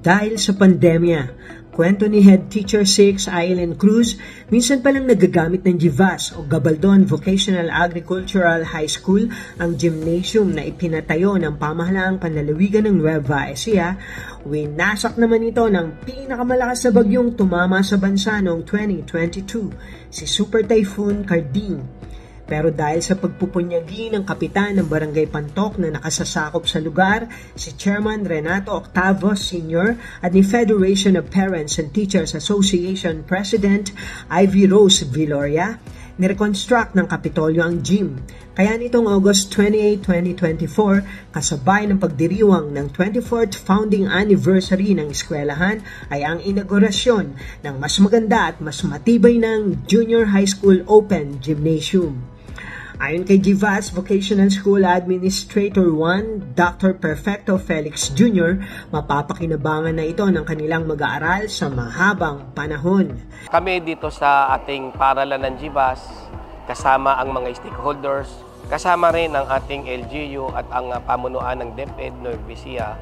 Dahil sa pandemya, kwento ni Head Teacher 6 Aileen Cruz, minsan palang nagagamit ng GIVAS o Gabaldon Vocational Agricultural High School ang gymnasium na ipinatayo ng pamahalaang panlalawigan ng Nueva Ecija. Winasak naman ito ng pinakamalakas na bagyong tumama sa bansa noong 2022, si Super Typhoon Carding. Pero dahil sa pagpupunyagi ng kapitan ng Barangay Pantok na nakasasakop sa lugar, si Chairman Renato Octavio Sr. at ni Federation of Parents and Teachers Association President Ivy Rose Villoria, nireconstruct ng Kapitolyo ang gym. Kaya nitong August 28, 2024, kasabay ng pagdiriwang ng 24th founding anniversary ng eskwelahan ay ang inaugurasyon ng mas maganda at mas matibay ng Junior High School Open Gymnasium. Ayon kay GIVAS Vocational School Administrator 1, Dr. Perfecto Felix Jr., mapapakinabangan na ito ng kanilang mag-aaral sa mahabang panahon. Kami dito sa ating paaralan ng GIVAS, kasama ang mga stakeholders, kasama rin ang ating LGU at ang pamunuan ng DepEd Nueva Ecija,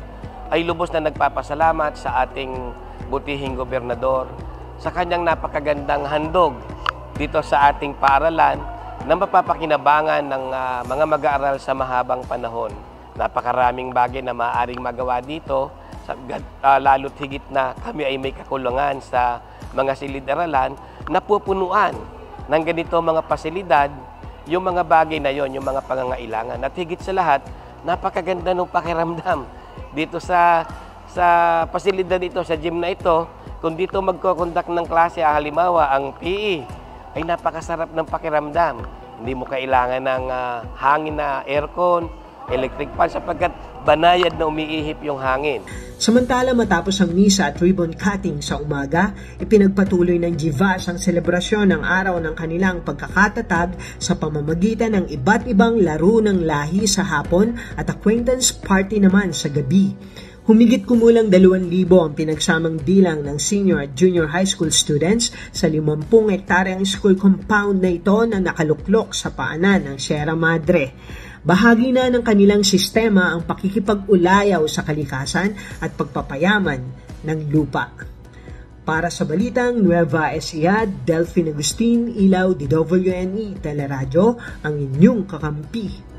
ay lubos na nagpapasalamat sa ating butihing gobernador sa kanyang napakagandang handog dito sa ating paaralan na mapapakinabangan ng mga mag-aaral sa mahabang panahon. Napakaraming bagay na maaaring magawa dito, lalo't higit na kami ay may kakulungan sa mga silid-aralan na pupunuan ng ganito mga pasilidad, yung mga bagay na yon, yung mga pangangailangan. At higit sa lahat, napakaganda ng pakiramdam dito sa pasilidad ito, sa gym na ito. Kung dito magko-conduct ng klase, halimbawa ang PE, ay napakasarap ng pakiramdam. Hindi mo kailangan ng hangin na aircon, electric fan, sapagkat banayad na umiihip yung hangin. Samantala matapos ang misa at ribbon cutting sa umaga, ipinagpatuloy ng GIVAS ang selebrasyon ng araw ng kanilang pagkakatatag sa pamamagitan ng iba't ibang laro ng lahi sa hapon at acquaintance party naman sa gabi. Humigit kumulang 2,000 ang pinagsamang bilang ng senior at junior high school students sa 50 hektaryang school compound na ito na nakaluklok sa paanan ng Sierra Madre. Bahagi na ng kanilang sistema ang pakikipag-ulayaw sa kalikasan at pagpapayaman ng lupa. Para sa Balitang Nueva Ecija, Delphine Agustin, Ilaw, DWNE, Teleradyo, ang inyong kakampi.